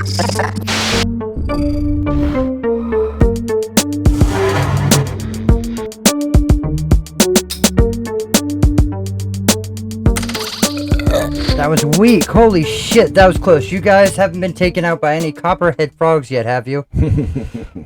That was weak. Holy shit, that was close. You guys haven't been taken out by any copperhead frogs yet, have you?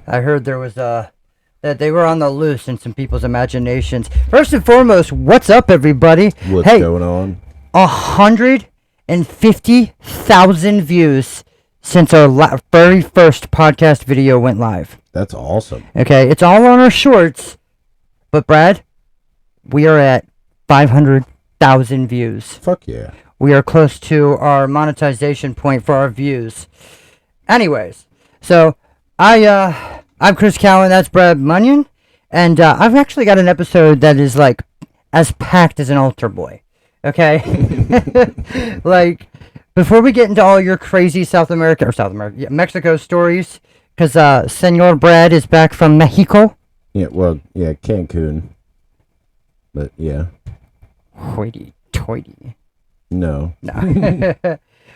I heard there was that they were on the loose in some people's imaginations. First and foremost, what's up, everybody? What's going on? 150,000 views since our very first podcast video went live. That's awesome. Okay, it's all on our shorts, but Brad, we are at 500,000 views. Fuck yeah. We are close to our monetization point for our views. Anyways, so I'm Chris Cowan, that's Brad Munyon, and I've actually got an episode that is like as packed as an altar boy. Okay? Like, before we get into all your crazy Mexico stories, because Senor Brad is back from Mexico. Yeah, well, yeah, Cancun. But yeah. Hoity-toity. No.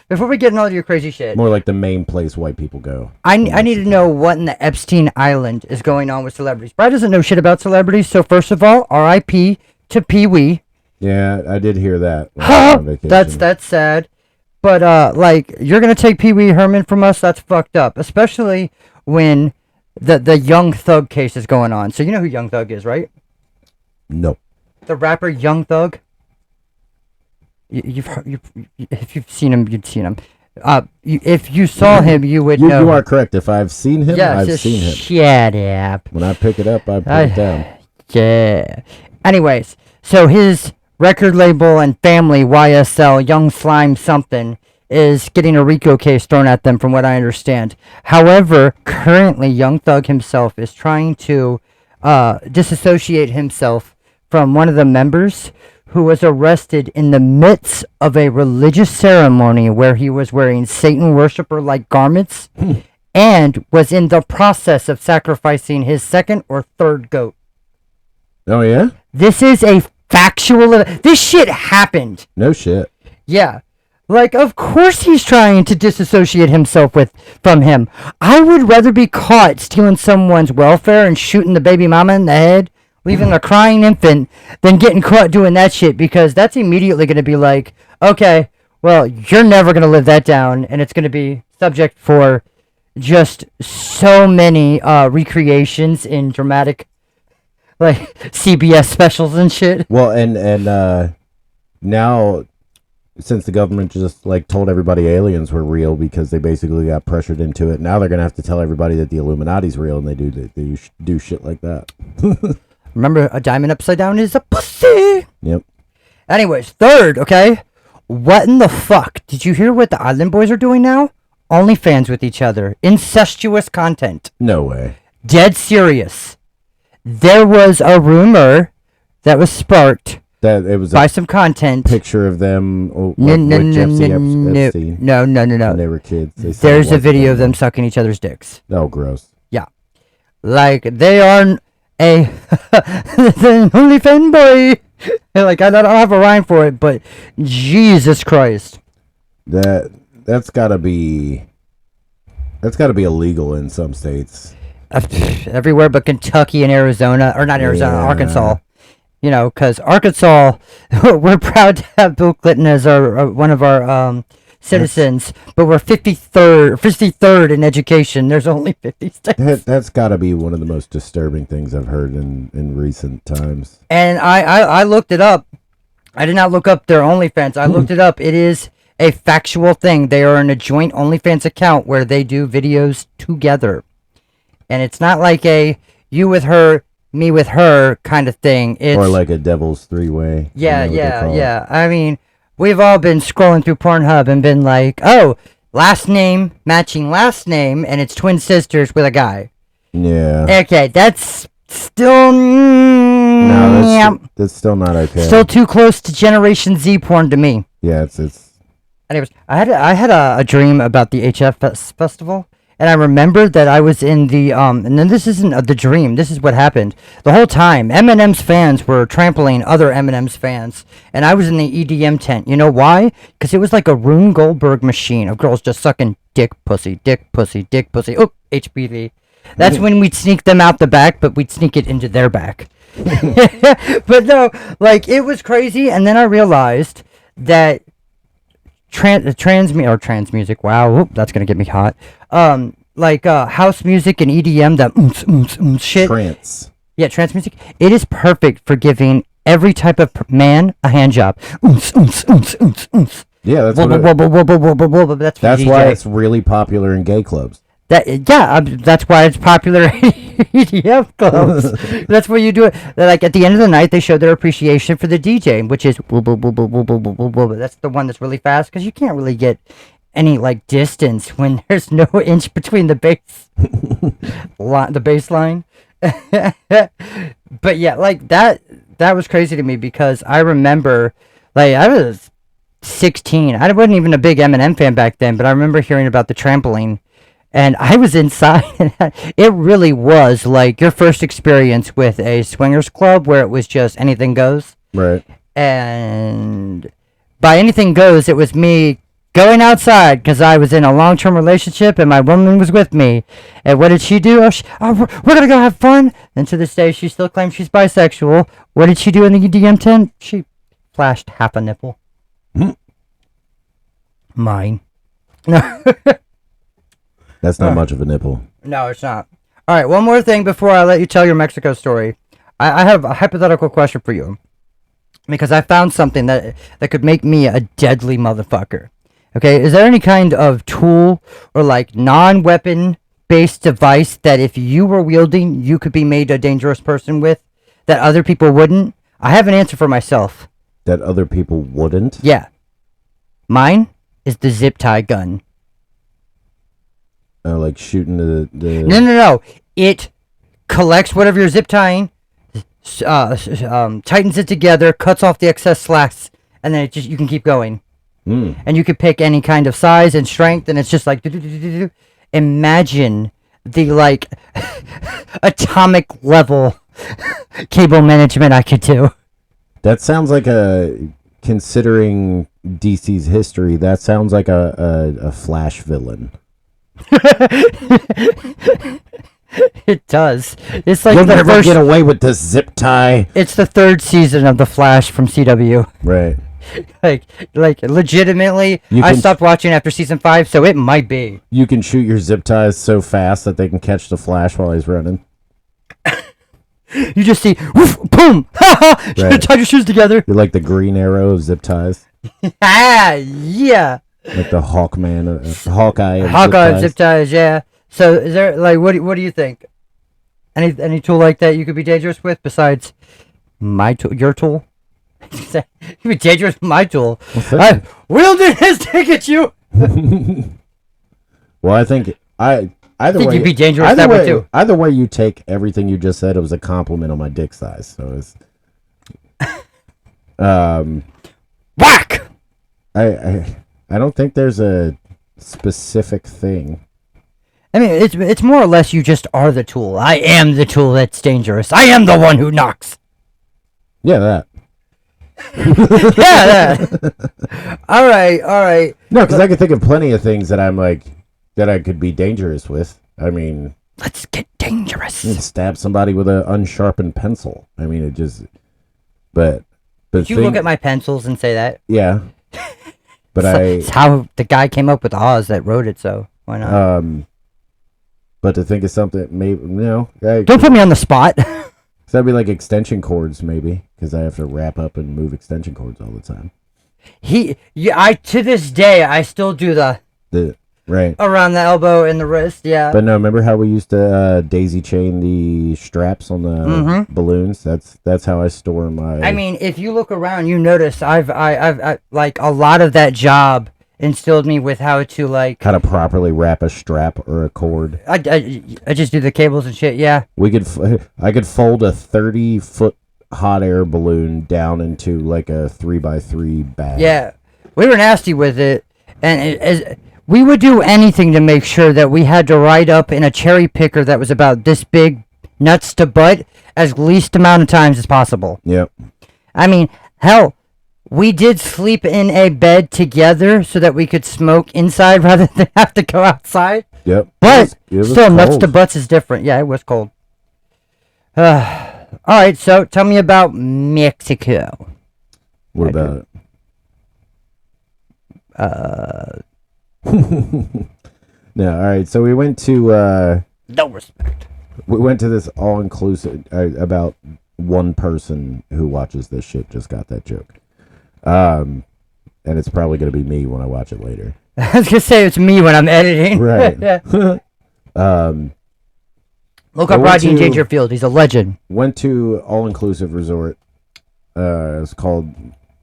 Before we get into all your crazy shit. More like the main place white people go. I need to know what in the Epstein Island is going on with celebrities. Brad doesn't know shit about celebrities, so first of all, R.I.P. to PeeWee. Yeah, I did hear that. That's sad. But, like, you're going to take Pee-wee Herman from us? That's fucked up. Especially when the Young Thug case is going on. So you know who Young Thug is, right? No. The rapper Young Thug? If you've seen him, you'd seen him. If you saw him, you would know. You are correct. If I've seen him, yes, I've seen him. Shut up. When I pick it up, I put it down. Yeah. Anyways, so his record label and family, YSL, Young Slime something, is getting a RICO case thrown at them from what I understand. However, currently Young Thug himself is trying to disassociate himself from one of the members who was arrested in the midst of a religious ceremony where he was wearing Satan worshiper-like garments and was in the process of sacrificing his second or third goat. Oh, yeah? This is a factual... This shit happened. No shit. Yeah. Like, of course he's trying to disassociate himself from him. I would rather be caught stealing someone's welfare and shooting the baby mama in the head, leaving a crying infant, than getting caught doing that shit, because that's immediately going to be like, okay, well, you're never going to live that down, and it's going to be subject for just so many recreations in dramatic, like, CBS specials and shit. Well, and now, since the government just, like, told everybody aliens were real because they basically got pressured into it, now they're going to have to tell everybody that the Illuminati's real, and they do shit like that. Remember, a diamond upside down is a pussy. Yep. Anyways, third, okay? What in the fuck? Did you hear what the Island Boys are doing now? OnlyFans with each other. Incestuous content. No way. Dead serious. There was a rumor that was sparked that it was by some content. Picture of them with Epstein. No. When they were kids. There's a video of them sucking each other's dicks. Oh, gross. Yeah. Like, they are... the only fanboy. Like, I don't have a rhyme for it, but Jesus Christ, that's gotta be illegal in some states. Everywhere but Kentucky and Arizona, or not Arizona, yeah. Arkansas. You know, because Arkansas, we're proud to have Bill Clinton as one of our citizens, but we're 53rd in education. There's only 50 states. That's got to be one of the most disturbing things I've heard in recent times. And I looked it up. I did not look up their OnlyFans. I looked it up. It is a factual thing. They are in a joint OnlyFans account where they do videos together. And it's not like a you with her, me with her kind of thing. Or like a devil's three-way. Yeah. I mean... We've all been scrolling through Pornhub and been like, oh, last name matching last name, and it's twin sisters with a guy. Yeah. Okay, that's still... No, that's still not okay. Still too close to Generation Z porn to me. Yeah, it's... Anyways, I had a dream about the HF Festival, and I remember that I was in the and then this isn't the dream. This is what happened the whole time. Eminem's fans were trampling other Eminem's fans, and I was in the EDM tent. You know why? Because it was like a Rune Goldberg machine of girls just sucking dick, pussy, dick, pussy, dick, pussy. Oh, HPV. That's when we'd sneak them out the back, but we'd sneak it into their back. But no, like it was crazy, and then I realized that trans music. Wow, whoop, that's gonna get me hot. House music and EDM, that shit. Trance. Yeah, trance music. It is perfect for giving every type of man a hand job. Yeah, that's That's why it's really popular in gay clubs. That's why it's popular in EDM clubs. That's where you do it. Like at the end of the night, they show their appreciation for the DJ, which is that's the one that's really fast because you can't really get any like distance when there's no inch between the bass, the bass line. But yeah, like that was crazy to me because I remember, like I was 16. I wasn't even a big Eminem fan back then, but I remember hearing about the trampoline. And I was inside, and it really was like your first experience with a swingers club where it was just anything goes. Right. And by anything goes, it was me going outside because I was in a long-term relationship and my woman was with me. And what did she do? We're going to go have fun. And to this day, she still claims she's bisexual. What did she do in the EDM tent? She flashed half a nipple. Mine. No. That's not much of a nipple. No, it's not. All right, one more thing before I let you tell your Mexico story. I have a hypothetical question for you. Because I found something that could make me a deadly motherfucker. Okay, is there any kind of tool or like non-weapon based device that if you were wielding, you could be made a dangerous person with that other people wouldn't? I have an answer for myself. That other people wouldn't? Yeah. Mine is the zip tie gun. Like shooting the... No. It collects whatever you're zip tying, tightens it together, cuts off the excess slacks, and then you can keep going. And you could pick any kind of size and strength, and it's just like... Imagine the, like, atomic level cable management I could do. That sounds like considering DC's history, that sounds like a Flash villain. It does. It's like you'll never get away with this zip tie. It's the third season of The Flash from CW. Right. like legitimately, I stopped watching after season 5, so it might be. You can shoot your zip ties so fast that they can catch the Flash while he's running. You just see, woof, boom, ha! Right. Tie your shoes together. You're like the Green Arrow of zip ties. Yeah. Like the Hawkeye of zip ties, yeah. So is there like what do you think? Any tool like that you could be dangerous with besides my tool, your tool? You'd be dangerous with my tool. I wielded his dick at you. Well, I think either way you'd be dangerous that way too. Either way you take everything you just said, it was a compliment on my dick size. So it's whack. I don't think there's a specific thing. I mean, it's more or less you just are the tool. I am the tool that's dangerous. I am the one who knocks. Yeah, that. Yeah, that. All right. No, because I could think of plenty of things that I'm like that I could be dangerous with. I mean, let's get dangerous. Stab somebody with an unsharpened pencil. I mean, it just. But did you look at my pencils and say that? Yeah. But it's how the guy came up with Oz that wrote it, so why not? But to think of something, maybe don't put me on the spot. So that'd be like extension cords, maybe, because I have to wrap up and move extension cords all the time. To this day, I still do the right around the elbow and the wrist, yeah. But no, remember how we used to daisy chain the straps on the balloons? That's how I store my. I mean, if you look around, you notice I've like a lot of that job instilled me with how to properly wrap a strap or a cord. I just do the cables and shit. Yeah. I could fold a 30-foot hot air balloon down into like a 3x3 bag. Yeah, we were nasty with it, and We would do anything to make sure that we had to ride up in a cherry picker that was about this big, nuts to butt, as least amount of times as possible. Yep. I mean, hell, we did sleep in a bed together so that we could smoke inside rather than have to go outside. Yep. But It was still, nuts cold. to butts is different. Yeah, it was cold. All right, so tell me about Mexico. What about it? No, all right. So we went to No respect. this all-inclusive about one person who watches this shit just got that joke. And it's probably going to be me when I watch it later. I was gonna say it's me when I'm editing. Right. Yeah. Look I up went Rodney to- Dangerfield. He's a legend. Went to all-inclusive resort. It's called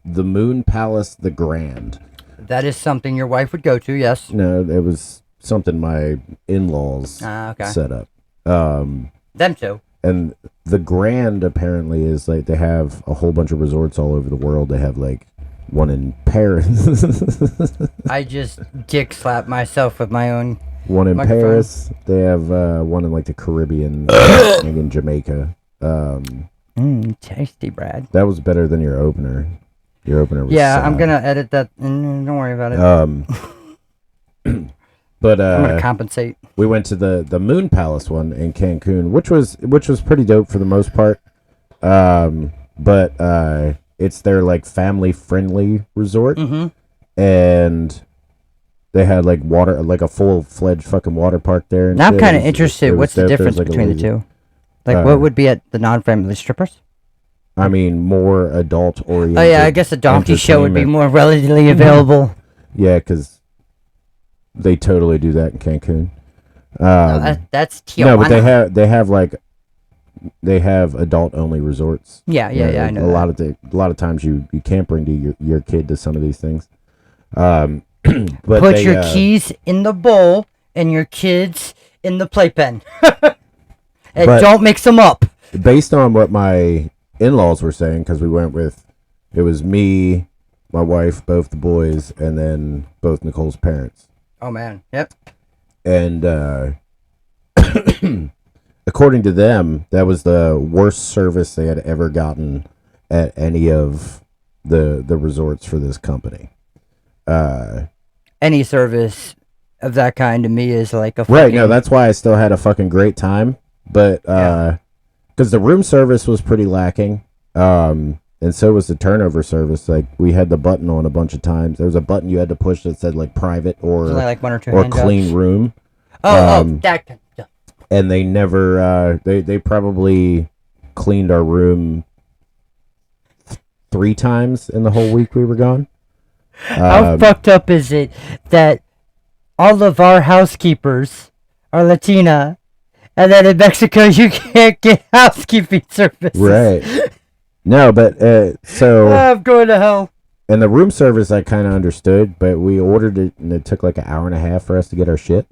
the Moon Palace the Grand. That is something your wife would go to, yes. No, it was something my in-laws Okay. set up. Them too. And the Grand apparently is like they have a whole bunch of resorts all over the world. They have like one in Paris, I just dick slap myself with my own. one in Microphone. Paris. They have one in like the Caribbean, like in Jamaica. Tasty, Brad. That was better than your opener. Your opener was Yeah, I'm sad. gonna edit that. Don't worry about it. But I'm gonna compensate. we went to the Moon Palace one in Cancun, which was pretty dope for the most part. But it's their like family friendly resort, and they had like water, like a full-fledged fucking water park there. And Now I'm shit. kind It of was- interested. it was What's the dope. There difference was, like, a between the laser- two? Like, what would be at the non-family strippers? I mean, more adult oriented. Oh yeah, I guess a donkey show would be entertainment. more readily available. Yeah, because they totally do that in Cancun. That's Tijuana. No, but they have adult only resorts. Yeah, I know. A lot of times you can't bring your kid to some of these things. But Put they, your keys in the bowl and your kids in the playpen, and But- don't mix them up. based on what my in-laws were saying, because it was me, my wife, both the boys, and then both Nicole's parents. Oh man, yep. And according to them, that was the worst service they had ever gotten at any of the resorts for this company. Any service of that kind to me is like a Right, fucking, no, that's why I still had a fucking great time. But because the room service was pretty lacking, and so was the turnover service. Like we had the button on a bunch of times. There was a button you had to push that said like private There's only like one or two or hand clean jobs. room. Oh, that kind of stuff. And they never they probably cleaned our room 3 times in the whole week we were gone. How fucked up is it that all of our housekeepers are Latina, and then in Mexico you can't get housekeeping services? Right. No, but so I'm going to hell. and the room service I kind of understood, but we ordered it and it took like an hour and a half for us to get our shit.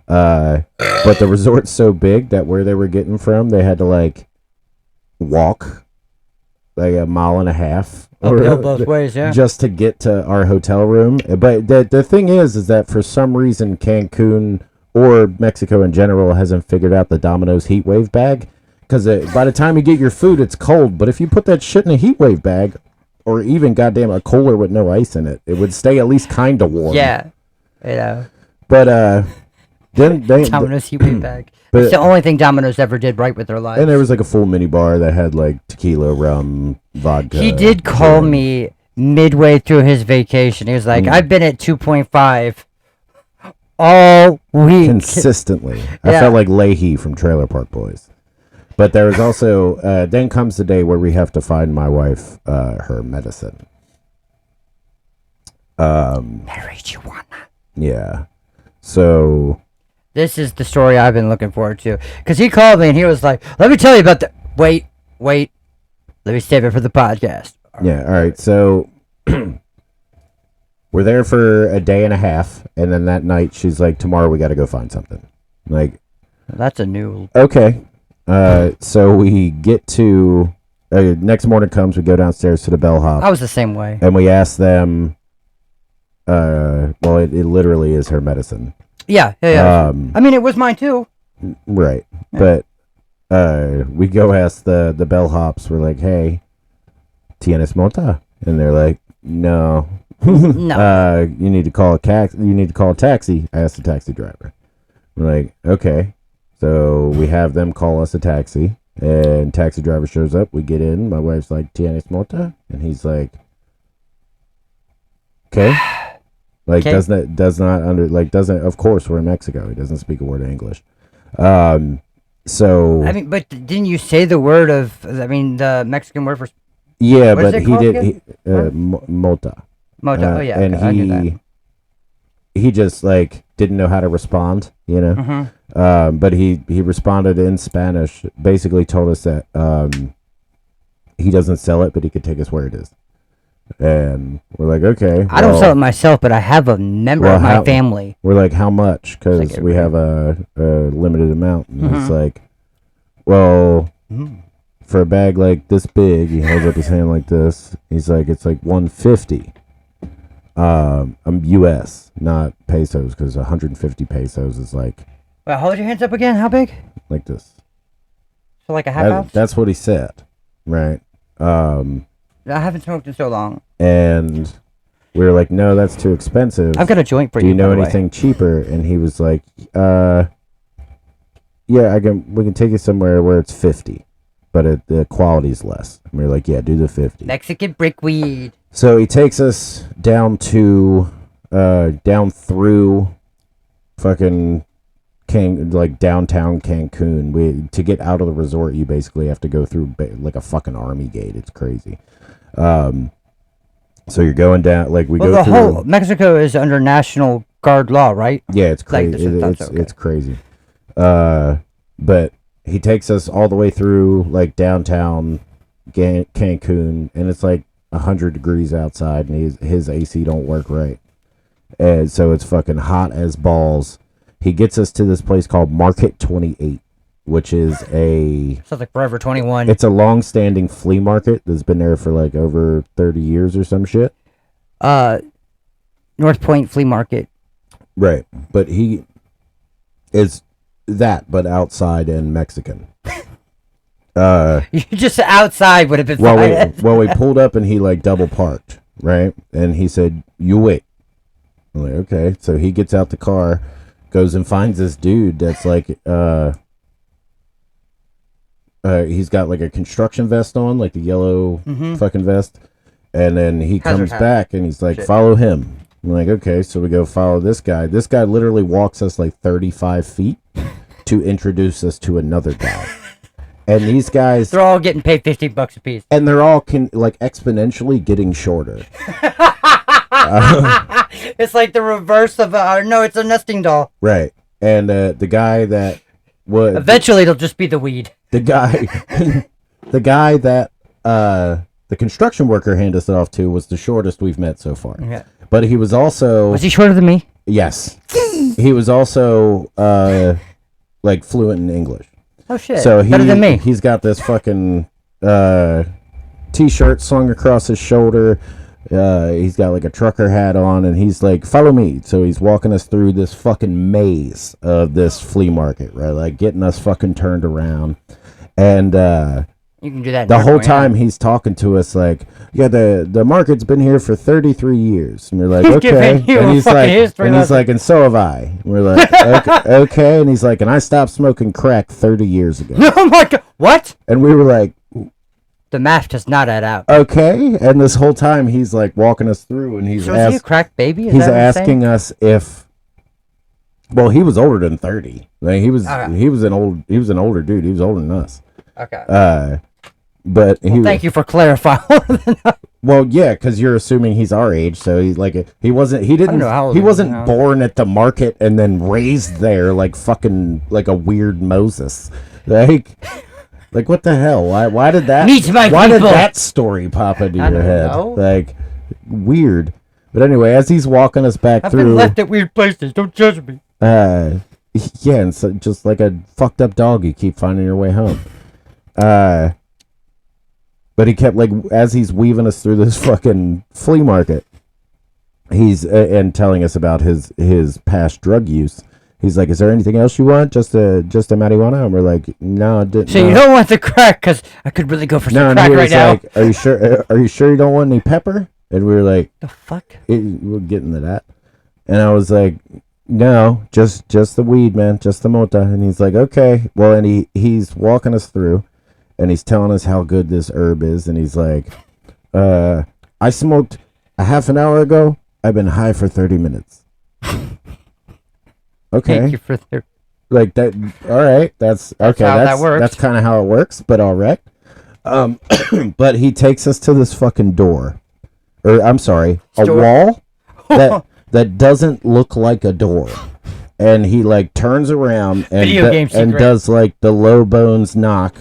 But the resort's so big that where they were getting from, they had to like walk like a mile and a half Uphill both ways, yeah. just to get to our hotel room. But the thing is that for some reason Cancun or Mexico in general hasn't figured out the Domino's heat wave bag. Because by the time you get your food, it's cold. But if you put that shit in a heat wave bag, or even goddamn a cooler with no ice in it, it would stay at least kind of warm. Yeah, you know. But then Domino's heat wave bag. but- It's the only thing Domino's ever did right with their lives. and there was like a full mini bar that had like tequila, rum, vodka. He did call gin. me midway through his vacation. He was like, I've been at 2.5 all week. consistently. I Yeah. felt like Leahy from Trailer Park Boys. But there was also then comes the day where we have to find my wife her medicine. Marijuana. Yeah. So This is the story I've been looking forward to. Because he called me and he was like, let me tell you about the... Wait. Let me save it for the podcast. yeah, all right. So we're there for a day and a half, and then that night she's like, "Tomorrow we got to go find something." Like, That's a new... okay. So we get to next morning comes. We go downstairs to the bellhop. I was the same way. And we asked them, well, it literally is her medicine. Yeah. I mean, it was mine too. Right. Yeah. But we go ask the bellhops. We're like, hey, ¿tienes mota? And they're like, no. No. You need to call a taxi. I asked the taxi driver. We're like, okay. So we have them call us a taxi, and taxi driver shows up. We get in. My wife's like, ¿tienes mota? And he's like, okay. Like, Okay. doesn't, of course, we're in Mexico. He doesn't speak a word of English. So. I mean, but didn't you say the word of, the Mexican word for Yeah, what is but it he called did, again? mota. Mojo? Oh, yeah. And okay, I knew he just, like, didn't know how to respond, you know? Mm-hmm. But he responded in Spanish, basically told us that he doesn't sell it, but he could take us where it is. And we're like, okay. I don't sell it myself, but I have a member of my family. We're like, how much? Because It's like we have a limited amount. And Mhm. he's like, well, for a bag like this big, he holds up his hand like this. He's like, it's like $150. I'm US, not pesos, because 150 pesos is like Well, hold your hands up again. How big? like this. So like a half ounce? That's what he said, right? I haven't smoked in so long. And we were like, no, that's too expensive. I've got a joint for Do you. you know by the way. anything cheaper? And he was like, yeah, we can take you somewhere where it's 50, but the quality's less. And we were like, yeah, do the 50. Mexican brickweed. So he takes us down through fucking downtown Cancun. To get out of the resort, you basically have to go through like a fucking army gate. It's crazy. So you're going down, like we Well, go the through. whole Mexico is under National Guard law, right? Yeah, it's Like, crazy. that's okay. It's crazy. But he takes us all the way through like downtown Cancun, and it's like 100 degrees outside, and his AC don't work right, and so it's fucking hot as balls. He gets us to this place called Market 28, which is Sounds like Forever 21. it's a long-standing flea market that's been there for like over 30 years or some shit. North Point Flea Market. Right, but he is that, but outside and Mexican. You just outside would have been fine. We pulled up and he like double parked, right? And he said, "You wait." I'm like, okay. So he gets out the car, goes and finds this dude that's like, he's got like a construction vest on, like the yellow fucking vest, and then he comes back and he's like, Shit. "Follow him." I'm like, okay. So we go follow this guy. This guy literally walks us like 35 feet to introduce us to another guy. And these guys, They're all getting paid $50 a piece. and they're all exponentially getting shorter. It's like the reverse of no, it's a nesting doll. Right. And the guy that was Eventually, it'll just be the weed. the guy that the construction worker handed us off to was the shortest we've met so far. Yeah. But he was also Was he shorter than me? yes. He was also like fluent in English. Oh shit! So Better than me. He's got this fucking t-shirt slung across his shoulder. He's got like a trucker hat on, and he's like, "Follow me." So he's walking us through this fucking maze of this flea market, right? Like getting us fucking turned around. And You can do that. in the North whole Point, time he's talking to us like, yeah, the market's been here for 33 years. And we're like, okay. Giving you And a he's fucking like, history and he's lesson. like, and so have I. And we're like, okay, okay. And he's like, and I stopped smoking crack 30 years ago. Oh my god! What? And we were like, The math does not add out. okay. And this whole time he's like walking us through, and he's So is he a crack baby? Is he's that what you're saying? asking us if. Well, he was older than 30. Like he was Okay. he was an older dude. He was older than us. Okay. But he Thank you for clarifying. well, yeah, because you're assuming he's our age, so he's like he didn't know how old he he is wasn't now. born at the market and then raised there like fucking like a weird Moses. Like what the hell? Why did that Meet my why people. did that story pop into I your don't head? know. Like weird. But anyway, as he's walking us back I've through been left at weird places. Don't judge me. yeah, and so just like a fucked up dog, you keep finding your way home. But he kept like as he's weaving us through this fucking flea market, he's and telling us about his past drug use. He's like, "Is there anything else you want? Just a marijuana?" And we're like, "No." So you don't want the crack, because I could really go for some crack right now. Like, "Are you sure? Are you sure you don't want any pepper?" And we were like, "The fuck?" We're getting to that. And I was like, "No, just the weed, man, just the mota." And he's like, "Okay." Well, and he's walking us through, and he's telling us how good this herb is, and he's like, "I smoked a half an hour ago. I've been high for 30 minutes." Okay. Thank you for like that. All right. That's okay. How that works. That's kind of how it works, but all right. But he takes us to this fucking door, or I'm sorry, a wall that doesn't look like a door, and he like turns around and does like the low bones knock,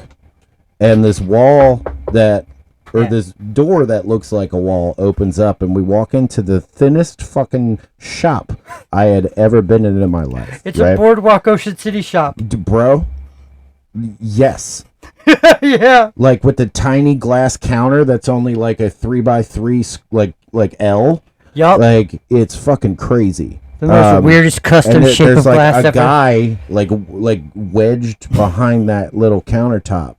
and this wall this door that looks like a wall opens up, and we walk into the thinnest fucking shop I had ever been in my life. It's a Boardwalk Ocean City shop. Bro, yes. Yeah. Like with the tiny glass counter that's only like a 3x3 like L. Yup. Like, it's fucking crazy. The most weirdest custom shape of glass ever. There's like a guy like wedged behind that little countertop.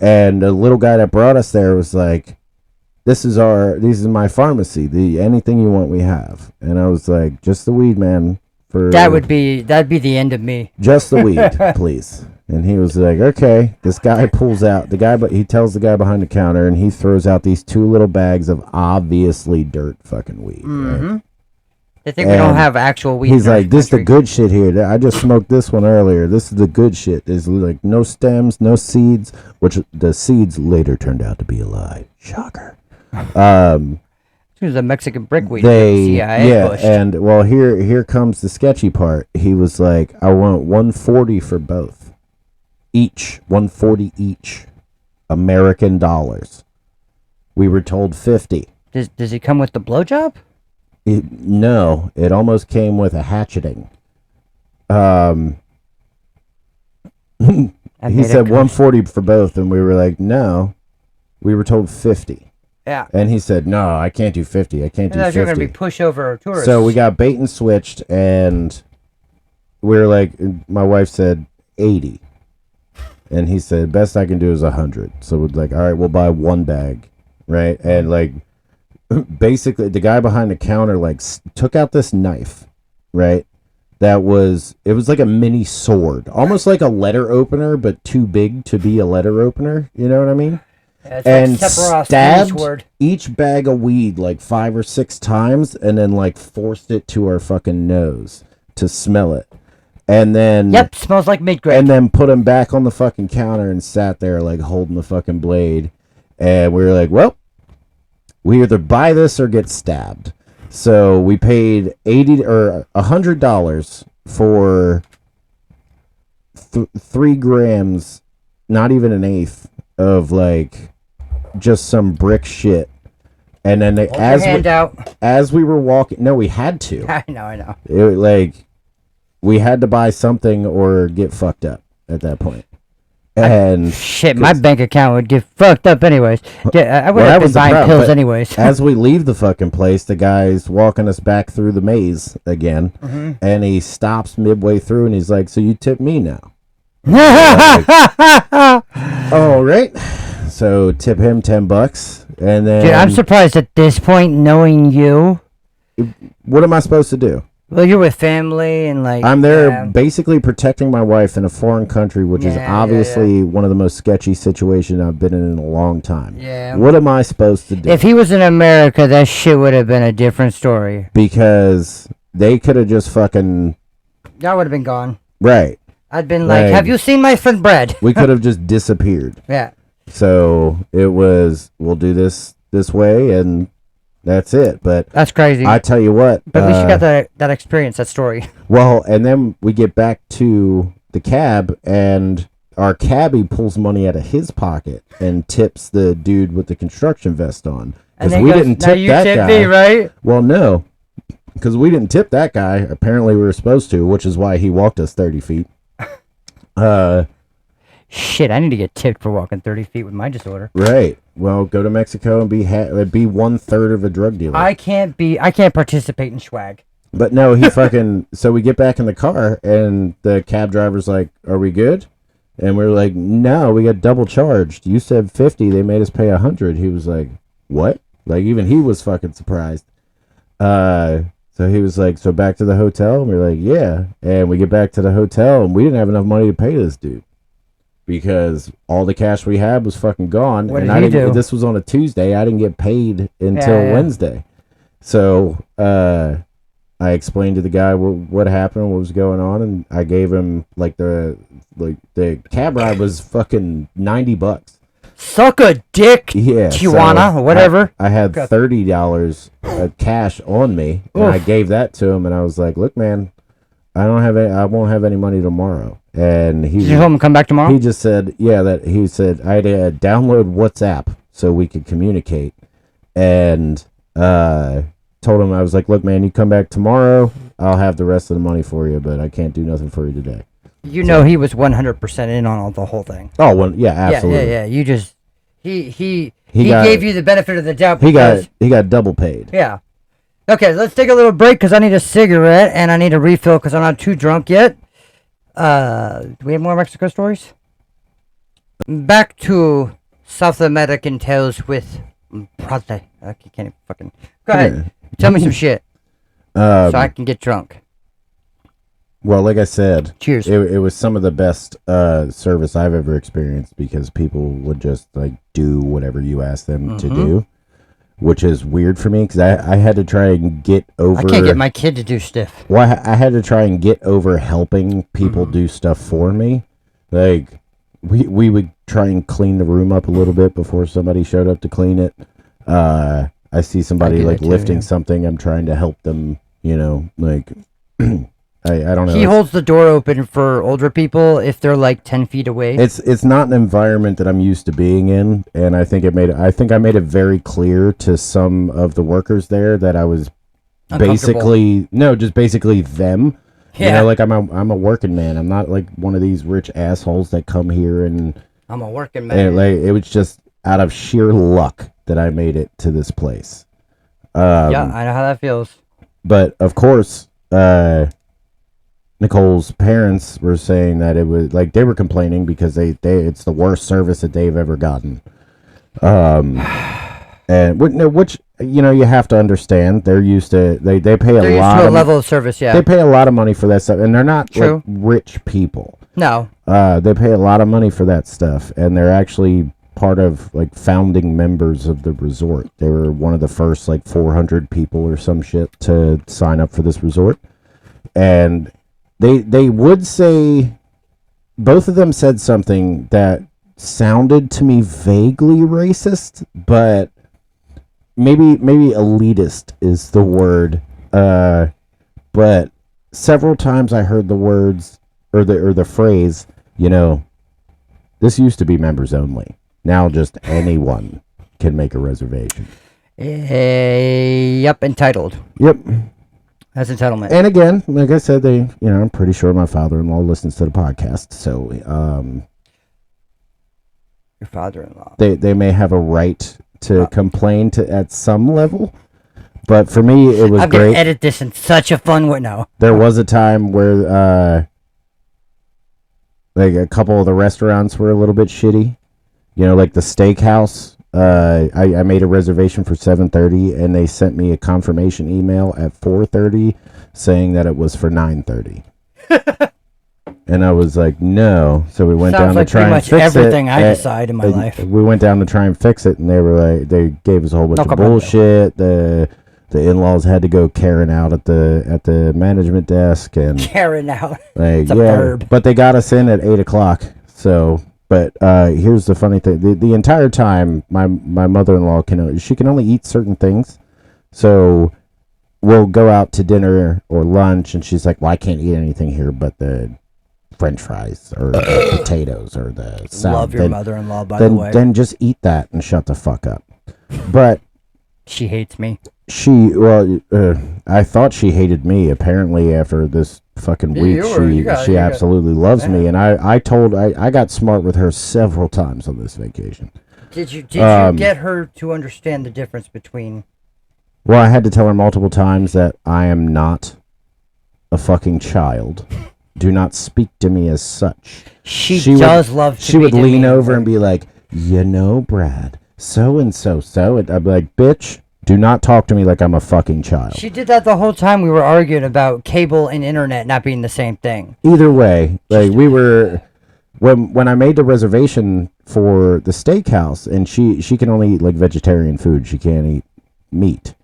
And the little guy that brought us there was like, this is my pharmacy. Anything you want, we have. And I was like, just the weed, man. That'd be the end of me. Just the weed, please. And he was like, okay. This guy pulls out he tells the guy behind the counter, and he throws out these 2 little bags of obviously dirt fucking weed. Mm-hmm. Right? They think we don't have actual weed. He's like, this is the good shit here. I just smoked this one earlier. This is the good shit. There's like no stems, no seeds, which the seeds later turned out to be a lie. Shocker. It was a Mexican brickweed. CIA pushed. And well, here comes the sketchy part. He was like, I want 140 for both. Each. 140 each. American dollars. We were told 50. Does it come with the blowjob? No, it almost came with a hatcheting. He said 140 for both, and we were like, no. We were told 50. Yeah. And he said, no, I can't do 50. I can't do 50. You're going to be pushover tourists. So we got bait and switched, and we were like, my wife said 80. And he said, best I can do is 100. So we're like, all right, we'll buy 1 bag, right? And like, basically the guy behind the counter like took out this knife, right? It was like a mini sword, almost like a letter opener, but too big to be a letter opener. You know what I mean? Yeah, and like stabbed each bag of weed like 5 or 6 times, and then like forced it to our fucking nose to smell it. And then smells like meat grade. And then put him back on the fucking counter and sat there like holding the fucking blade. And we were like, well, we either buy this or get stabbed. So we paid $80 or $100 for 3 grams, not even an eighth, of like just some brick shit. And then as we were walking, no, we had to. I know. It like we had to buy something or get fucked up at that point. And my bank account would get fucked up anyways. I would have been buying pills anyways. As we leave the fucking place, the guy's walking us back through the maze again, and he stops midway through, and he's like, "So you tip me now?" All right. So tip him $10, and then. Dude, I'm surprised at this point, knowing you. What am I supposed to do? Well, you're with family and like... I'm there basically protecting my wife in a foreign country, which is obviously one of the most sketchy situations I've been in a long time. Yeah. What am I supposed to do? If he was in America, that shit would have been a different story. Because they could have just fucking... Y'all would have been gone. Right. I'd been like, have you seen my friend Brad? We could have just disappeared. Yeah. So it was, we'll do this way, and... That's it, but that's crazy. I tell you what, but at least you got that experience, that story. Well, and then we get back to the cab, and our cabbie pulls money out of his pocket and tips the dude with the construction vest on, because we didn't tip that guy. Me, right? Well, no, because we didn't tip that guy. Apparently, we were supposed to, which is why he walked us 30 feet. Shit, I need to get tipped for walking 30 feet with my disorder. Right. well, go to Mexico and be 1/3 of a drug dealer. I can't participate in swag. But no, he fucking. So we get back in the car, and the cab driver's like, "Are we good?" And we're like, "No, we got double charged. You said 50, they made us pay 100." He was like, "What?" Like even he was fucking surprised. So he was like, "So back to the hotel?" And we're like, "Yeah." And we get back to the hotel, and we didn't have enough money to pay this dude because all the cash we had was fucking gone. What and did he do? This was on a Tuesday. I didn't get paid until Wednesday. So I explained to the guy what happened, what was going on, and I gave him the cab ride was fucking $90. Suck a dick, Yeah, Tijuana, or whatever. I had $30 cash on me, and I gave that to him, and I was like, "Look, man, I won't have any money tomorrow." And Did you tell him to come back tomorrow? He just said, he said I had to download WhatsApp so we could communicate, and told him, I was like, "Look, man, you come back tomorrow, I'll have the rest of the money for you, but I can't do nothing for you today." You know he was 100% in on the whole thing. Oh, well, yeah, absolutely. Yeah. You just he gave you the benefit of the doubt. He got double paid. Yeah. Okay, let's take a little break because I need a cigarette and I need a refill because I'm not too drunk yet. Do we have more Mexico stories? Back to South American tales with Prate. I can't even fucking. Go ahead. Tell me some shit so I can get drunk. Well, like I said, cheers. It was some of the best service I've ever experienced because people would just do whatever you asked them to do, which is weird for me because I had to try and get over. I can't get my kid to do stuff. Well, I had to try and get over helping people do stuff for me. Like we would try and clean the room up a little bit before somebody showed up to clean it. I see somebody lifting something. I'm trying to help them. I don't know. He holds the door open for older people if they're 10 feet away. It's not an environment that I'm used to being in, and I think I made it very clear to some of the workers there that I was basically them. Yeah. I'm a working man. I'm not one of these rich assholes that come here and I'm a working man. It was just out of sheer luck that I made it to this place. Yeah, I know how that feels. But of course, Nicole's parents were saying that it was they were complaining because it's the worst service that they've ever gotten. And which you have to understand, they're used to they pay a lot of level of service. Yeah, they pay a lot of money for that stuff, and they're not rich people. No, they pay a lot of money for that stuff, and they're actually part of founding members of the resort. They were one of the first 400 people or some shit to sign up for this resort, and they would say, both of them said something that sounded to me vaguely racist, but maybe elitist is the word. But several times I heard the words or the phrase, this used to be members only. Now just anyone can make a reservation. Yep, entitled. Yep. That's entitlement. And again, like I said, I'm pretty sure my father-in-law listens to the podcast, so your father-in-law. They may have a right to complain at some level, but for me, it was I'm great. gonna edit this in such a fun way. No, there was a time where a couple of the restaurants were a little bit shitty. Like the steakhouse. I made a reservation for 7:30, and they sent me a confirmation email at 4:30 saying that it was for 9:30. And I was like, no. So we went down to try and fix it. Sounds like pretty much everything I decide in my life. We went down to try and fix it, and they gave us a whole bunch of bullshit. The in-laws had to go Karen out at the management desk, and Karen out. It's a verb. But they got us in at 8:00. So. But here's the funny thing: the entire time, my mother-in-law can only eat certain things, so we'll go out to dinner or lunch, and she's like, "Well, I can't eat anything here but the French fries or the potatoes or the salad." Love your mother-in-law, by the way. Then just eat that and shut the fuck up. But she hates me. I thought she hated me. Apparently, after this fucking week, she absolutely loves me. And I got smart with her several times on this vacation. Did you get her to understand the difference between? Well, I had to tell her multiple times that I am not a fucking child. Do not speak to me as such. She does love to She be would lean demeaned, over right? and be like, you know, Brad, so and so. And I'd be like, bitch, do not talk to me like I'm a fucking child. She did that the whole time we were arguing about cable and internet not being the same thing. Either way, like we were, when I made the reservation for the steakhouse, and she can only eat like vegetarian food. She can't eat meat.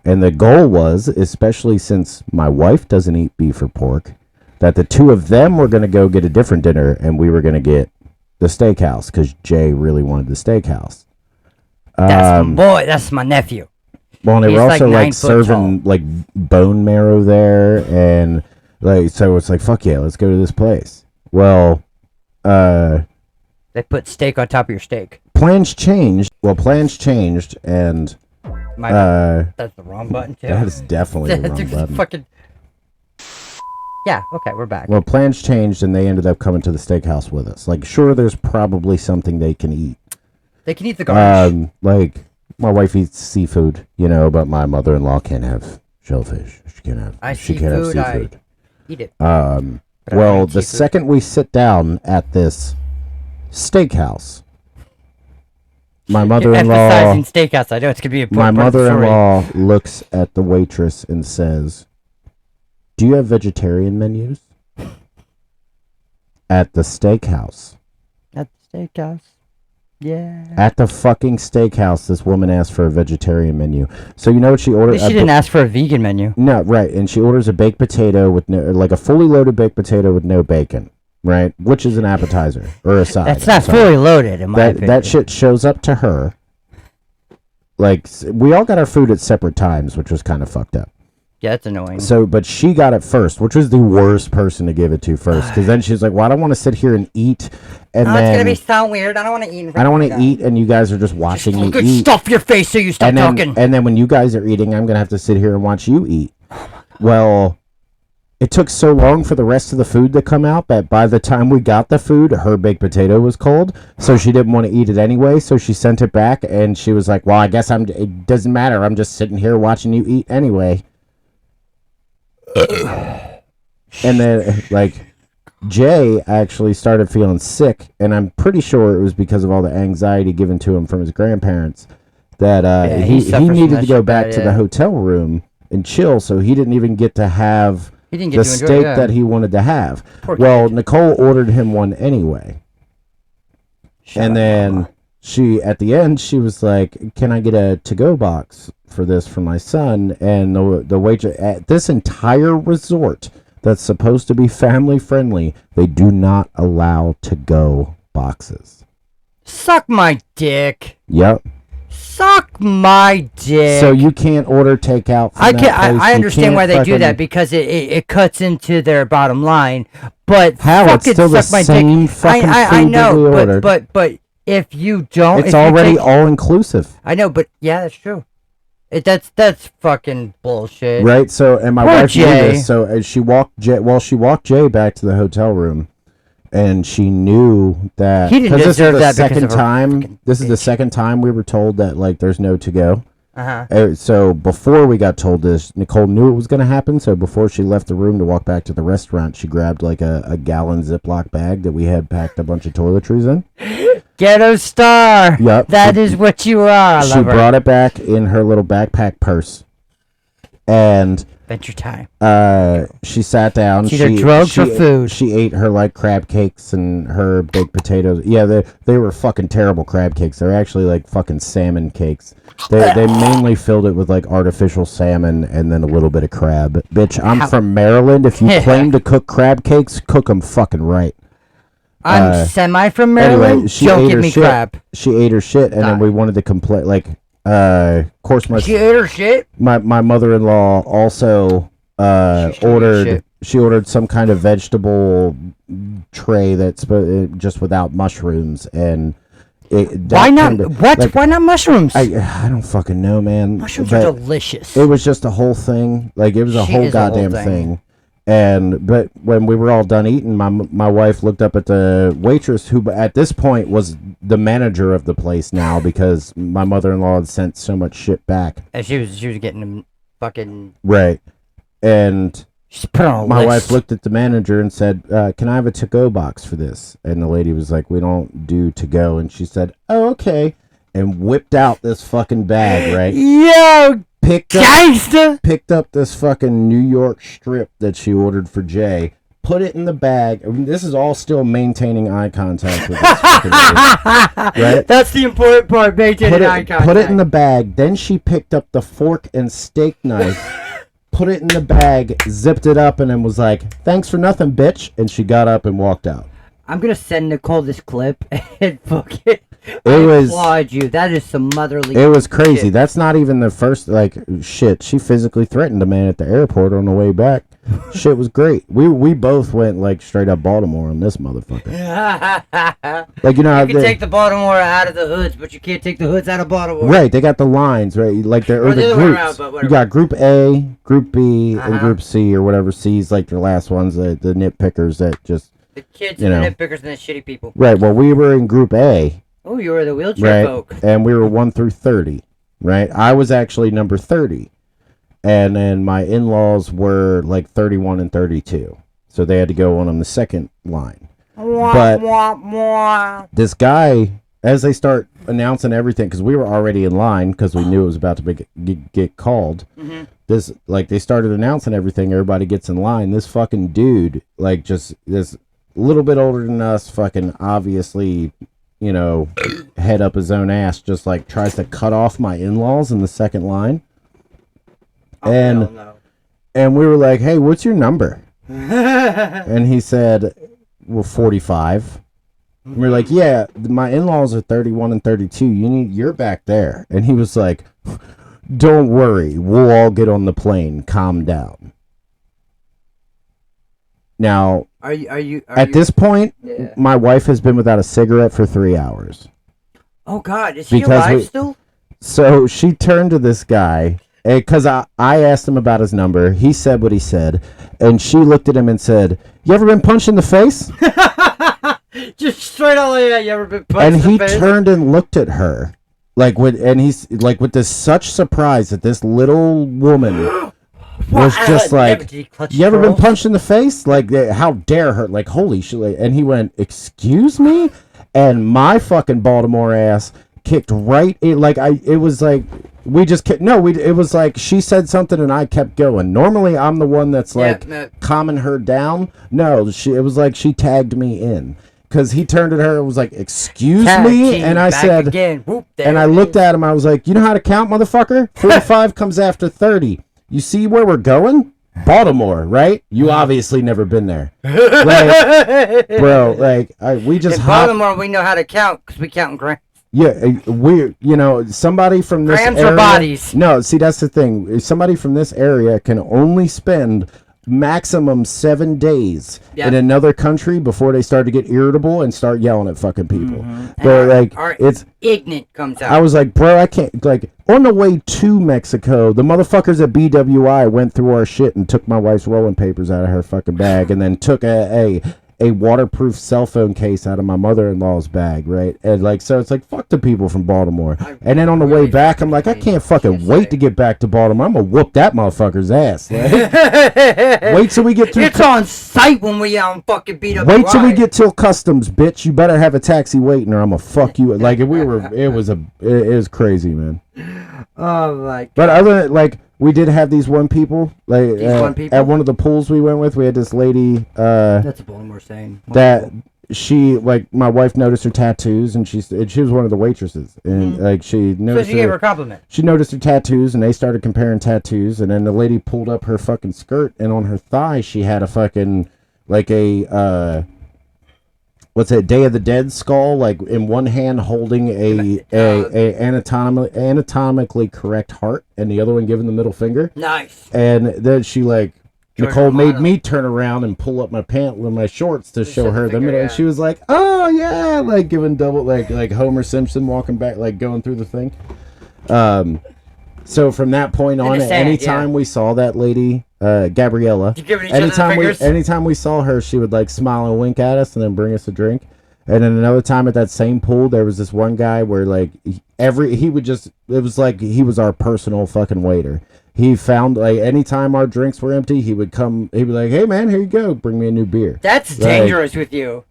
And the goal was, especially since my wife doesn't eat beef or pork, that the two of them were going to go get a different dinner, and we were going to get the steakhouse because Jay really wanted the steakhouse. That's my boy. That's my nephew. Well, and they were He's also like 9 like foot serving like bone marrow there, and like so it's like fuck yeah, let's go to this place. Well, They put steak on top of your steak. plans changed. Well, plans changed, and That's the wrong button too. that is definitely the wrong button. Fucking. Yeah. Okay, we're back. Well, plans changed, and they ended up coming to the steakhouse with us. Like, sure, there's probably something they can eat. They can eat the garbage. Like my wife eats seafood, but my mother-in-law can't have shellfish. She can't have seafood. Eat it. Well, the second we sit down at this steakhouse, my mother-in-law, emphasizing steakhouse. I know it's gonna be important. my mother-in-law looks at the waitress and says, "Do you have vegetarian menus?" At the steakhouse. At the steakhouse. Yeah. At the fucking steakhouse, this woman asked for a vegetarian menu. So you know what she ordered? She didn't ask for a vegan menu. No, right. And she orders a baked potato with like a fully loaded baked potato with no bacon, right? Which is an appetizer or a side. That's not fully loaded, in my opinion. That shit shows up to her. Like, we all got our food at separate times, which was kind of fucked up. Yeah, that's annoying. So, but she got it first, which was the worst person to give it to first. Because then she's like, well, I don't want to sit here and eat. And then it's going to be so weird. I don't want to eat. I don't want to eat, and you guys are just watching me eat. Stuff your face so you stop talking. And then when you guys are eating, I'm going to have to sit here and watch you eat. Well, it took so long for the rest of the food to come out that by the time we got the food, her baked potato was cold. So she didn't want to eat it anyway. So she sent it back, and she was like, well, I guess it doesn't matter. I'm just sitting here watching you eat anyway. And then, like, Jay actually started feeling sick, and I'm pretty sure it was because of all the anxiety given to him from his grandparents that he needed to go back to the hotel room and chill, so he didn't even get to have the steak that he wanted to have. Well, Nicole ordered him one anyway. And then at the end, she was like, can I get a to-go box for this for my son? And the waitress at this entire resort that's supposed to be family friendly, they do not allow to-go boxes. Suck my dick. Yep. Suck my dick. So you can't order takeout from I understand why they do that, because it cuts into their bottom line. But how it's still the same fucking food I know, that we ordered. but if you don't, it's already all inclusive. I know, but yeah, that's true. That's fucking bullshit. Right. So, and my wife knew this. So as she walked Jay back to the hotel room, and she knew that he didn't deserve that second time. This is the second time we were told that like there's no to go. So before we got told this, Nicole knew it was going to happen. So before she left the room to walk back to the restaurant, she grabbed like a gallon Ziploc bag that we had packed a bunch of toiletries in. Ghetto star. Yep. That is what you are. She brought it back in her little backpack purse. And Adventure time. She sat down. It's either drugs or food. She ate her like crab cakes and her baked potatoes. Yeah, they were fucking terrible crab cakes. They're actually like fucking salmon cakes. They mainly filled it with like artificial salmon and then a little bit of crab. Bitch, I'm from Maryland. If you claim to cook crab cakes, cook them fucking right. I'm semi from Maryland. Anyway, don't give me crab. She ate her shit, and then we wanted to complain. Like, of course, she ate her shit. My mother-in-law also ordered. She ordered some kind of vegetable tray that's just without mushrooms, and why not? Why not mushrooms? I don't fucking know, man. Mushrooms are delicious. It was just a whole thing. Like, it was a whole goddamn thing. But when we were all done eating, my wife looked up at the waitress, who at this point was the manager of the place now, because my mother-in-law had sent so much shit back. And she was getting them fucking right. And my wife wife looked at the manager and said, "Can I have a to-go box for this?" And the lady was like, "We don't do to-go." And she said, "Oh, okay," and whipped out this fucking bag. Right? Yo. Picked up this fucking New York strip that she ordered for Jay, put it in the bag. I mean, this is all still maintaining eye contact with this fucking lady, right? That's the important part, maintaining eye contact. Put it in the bag. Then she picked up the fork and steak knife, put it in the bag, zipped it up, and then was like, "Thanks for nothing, bitch." And she got up and walked out. I'm gonna send Nicole this clip and fucking. I applaud you. That is some motherly. It was crazy. shit. That's not even the first. Like, shit. She physically threatened a man at the airport on the way back. Shit was great. We both went like straight up Baltimore on this motherfucker. Like, you know, you can take the Baltimore out of the hoods, but you can't take the hoods out of Baltimore. Right. They got the lines, right? Like they're or the groups. Around, you got Group A, Group B, and Group C, or whatever. C's like your last ones, the nitpickers that just the kids and the nitpickers and the shitty people. Right. Well, we were in Group A. Oh, you were the wheelchair folk. And we were 1 through 30, right? I was actually number 30. And then my in-laws were like 31 and 32. So they had to go on the second line. But this guy, as they start announcing everything, because we were already in line because we knew it was about to get called. Mm-hmm. This, like, they started announcing everything. Everybody gets in line. This fucking dude, like, just this little bit older than us, fucking obviously... you know, head up his own ass, just like tries to cut off my in-laws in the second line. And we were like, "Hey, what's your number?" And he said, "Well, 45. And we we're like, "Yeah, my in-laws are 31 and 32. You're back there." And he was like, "Don't worry, we'll all get on the plane. Calm down." Now, at this point, my wife has been without a cigarette for 3 hours. Oh, God. Is she alive still? So she turned to this guy, because I asked him about his number. He said what he said. And she looked at him and said, "You ever been punched in the face?" Just straight out like that. You ever been punched in the face? And he turned and looked at her. He's like with this such surprise that this little woman... was just like, "You ever been punched in the face? Like, how dare her? Like, holy shit!" And he went, "Excuse me," and my fucking Baltimore ass kicked right in. Like, it was like we just kept, it was like she said something and I kept going. Normally, I'm the one that's like calming her down. No, it was like she tagged me in. Because he turned at her and was like, "Excuse me?" And I said, Whoop, and I looked at him. I was like, "You know how to count, motherfucker? 45 comes after 30. You see where we're going? Baltimore, right? You obviously never been there." Like, bro, like, we just in Baltimore, we know how to count because we count in grams. Yeah, somebody from this grams area... or bodies. No, see, that's the thing. Somebody from this area can only spend maximum 7 days in another country before they start to get irritable and start yelling at fucking people. But it's ignorant comes out. I was like, bro, I can't. Like, on the way to Mexico, the motherfuckers at BWI went through our shit and took my wife's rolling papers out of her fucking bag, and then took a waterproof cell phone case out of my mother-in-law's bag, right? And like, so it's like, fuck the people from Baltimore. And then on the way back, I'm like, I can't fucking wait to get back to Baltimore. I'm gonna whoop that motherfucker's ass. Like, wait till we get through. It's on site when we fucking BWI. Wait till we get till customs, bitch. You better have a taxi waiting, or I'm gonna fuck you. Like, it was crarazy, man. Oh my God. But other than, like, we did have these one people, like, at one of the pools we went with. We had this lady. That's a Baltimore saying. That she, like, my wife noticed her tattoos, and she was one of the waitresses, and like she noticed. So she gave her a compliment. She noticed her tattoos, and they started comparing tattoos, and then the lady pulled up her fucking skirt, and on her thigh she had a fucking like a what's that, Day of the Dead skull, like in one hand holding a anatomically correct heart, and the other one giving the middle finger. Nice. And then she, like, Nicole made me turn around and pull up my pants with my shorts to show her the middle, and she was like, "Oh yeah," like giving double, like Homer Simpson walking back, like going through the thing. So from that point on, anytime we saw that lady, Gabriella. You giving each other the fingers? Anytime we saw her, she would like smile and wink at us and then bring us a drink. And then another time at that same pool, there was this one guy where like it was like he was our personal fucking waiter. He found like anytime our drinks were empty, he'd be like, "Hey man, here you go, bring me a new beer." That's dangerous with you.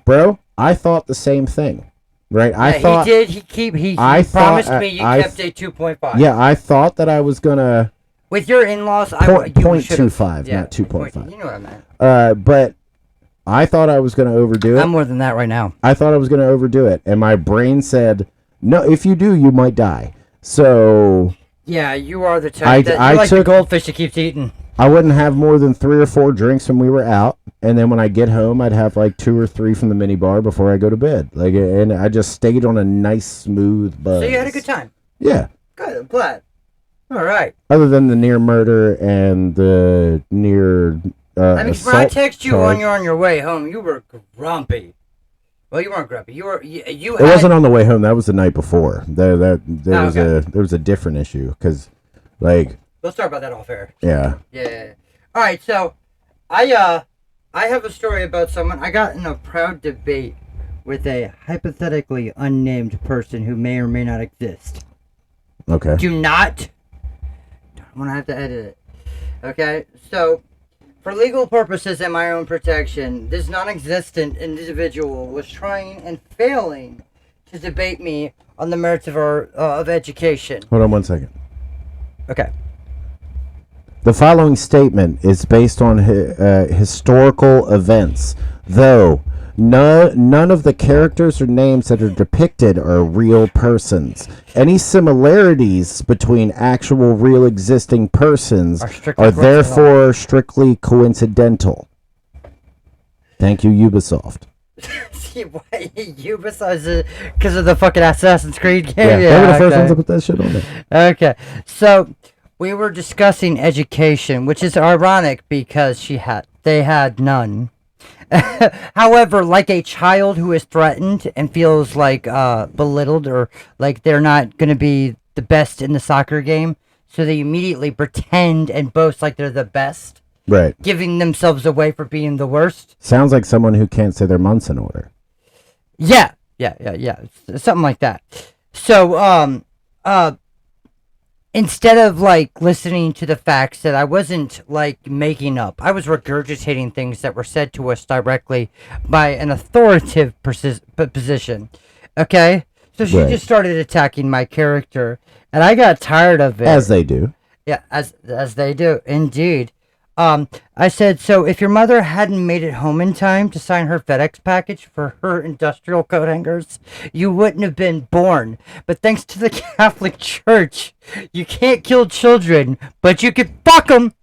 Bro. I thought the same thing. Right, He promised me you kept a 2.5. Yeah, I thought that I was gonna. With your in-laws, .25, not 2.5. You know what I meant. But I thought I was gonna overdo it. I'm more than that right now. I thought I was gonna overdo it, and my brain said, "No, if you do, you might die." So. Yeah, you are the type you're like the goldfish that keeps eating. I wouldn't have more than 3 or 4 drinks when we were out, and then when I get home, I'd have like 2 or 3 from the mini bar before I go to bed. And I just stayed on a nice, smooth buzz. So you had a good time. Yeah. Good. I'm glad. All right. Other than the near murder and the near when I text you when you're on your way home, you were grumpy. Well, you weren't grumpy. It wasn't on the way home. That was the night before. There was a different issue because, like. Let's talk about that off air. Yeah. Yeah. All right. So, I have a story about someone. I got in a proud debate with a hypothetically unnamed person who may or may not exist. Okay. I'm gonna have to edit it. Okay. So, for legal purposes and my own protection, this non-existent individual was trying and failing to debate me on the merits of education. Hold on 1 second. Okay. The following statement is based on historical events, though none of the characters or names that are depicted are real persons. Any similarities between actual real existing persons are therefore strictly coincidental. Thank you, Ubisoft. Ubisoft is because of the fucking Assassin's Creed game? Yeah, they were the first ones to put that shit on there. Okay, so we were discussing education, which is ironic because they had none. However, like a child who is threatened and feels like belittled or like they're not going to be the best in the soccer game, so they immediately pretend and boast like they're the best. Right. Giving themselves away for being the worst. Sounds like someone who can't say their months in order. Yeah. Something like that. So, instead of like listening to the facts that I wasn't like making up, I was regurgitating things that were said to us directly by an authoritative position. Okay? So she just started attacking my character, and I got tired of it. As they do. Yeah, as they do, indeed. I said, so if your mother hadn't made it home in time to sign her FedEx package for her industrial coat hangers, you wouldn't have been born. But thanks to the Catholic Church, you can't kill children, but you can fuck them.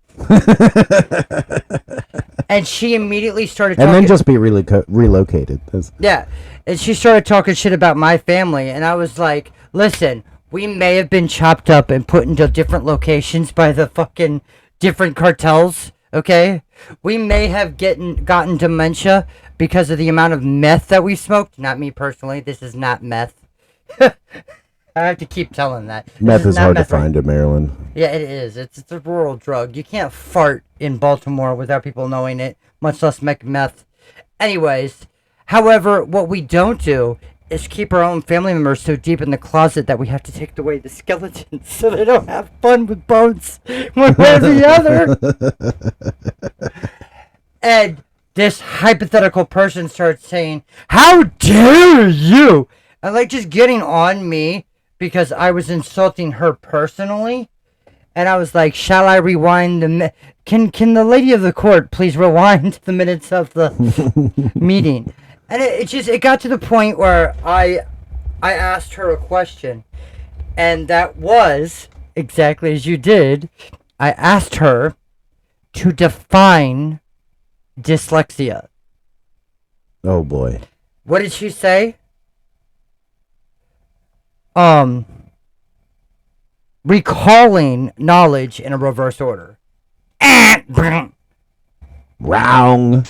And she immediately started talking. And then just be relocated. Yeah. And she started talking shit about my family. And I was like, listen, we may have been chopped up and put into different locations by the fucking different cartels, okay? We may have gotten dementia because of the amount of meth that we smoked. Not me personally. This is not meth. I have to keep telling that. Meth is hard to find in Maryland. Yeah, it is. It's a rural drug. You can't fart in Baltimore without people knowing it, much less make meth. Anyways, however, what we don't do is keep our own family members so deep in the closet that we have to take away the skeletons so they don't have fun with bones one way or the other. And this hypothetical person starts saying, how dare you? And like just getting on me because I was insulting her personally. And I was like, shall I rewind can the lady of the court please rewind the minutes of the meeting? And it got to the point where I asked her a question, and that was exactly as you did. I asked her to define dyslexia. Oh boy. What did she say? Recalling knowledge in a reverse order. Wrong.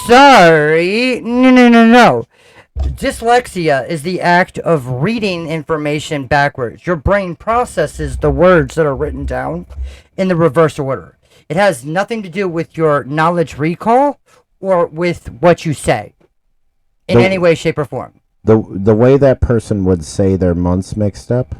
Sorry. No. Dyslexia is the act of reading information backwards. Your brain processes the words that are written down in the reverse order. It has nothing to do with your knowledge recall or with what you say in any way, shape, or form. The way that person would say their months mixed up,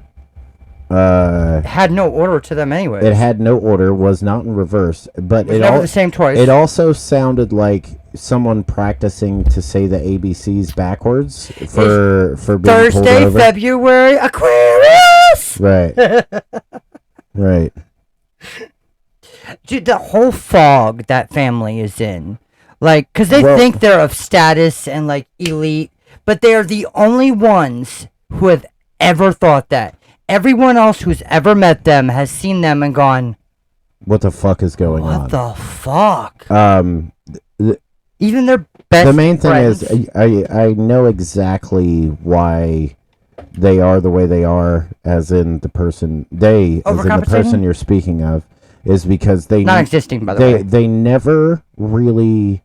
had no order to them anyway. it had no order, was not in reverse, but it was never the same twice. It also sounded like someone practicing to say the ABCs backwards for being Thursday, pulled over. February, Aquarius. Right. Right. Dude, the whole fog that family is in, like, because they think they're of status and like elite, but they are the only ones who have ever thought that. Everyone else who's ever met them has seen them and gone, what the fuck is going on? What the fuck? Even their best The main friends. thing is, I know exactly why they are the way they are, as in the person, you're speaking of, is because they... Not existing, by the way. They never really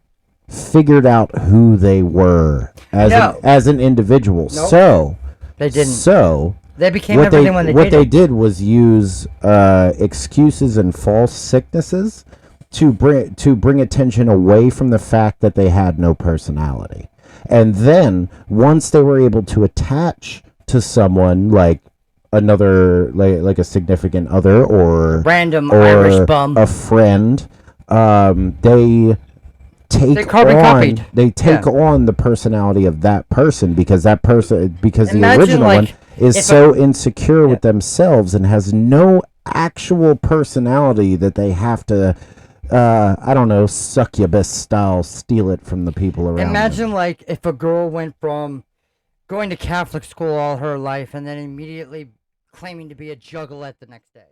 figured out who they were as an individual. Nope. So... They didn't. So... They became everything when they What they did was use excuses and false sicknesses to bring attention away from the fact that they had no personality. And then once they were able to attach to someone like another, like a significant other or Irish bum, a friend, they take on the personality of that person because the original one is so insecure with themselves and has no actual personality that they have to succubus style steal it from the people around Imagine them. like if a girl went from going to Catholic school all her life and then immediately claiming to be a juggalette the next day.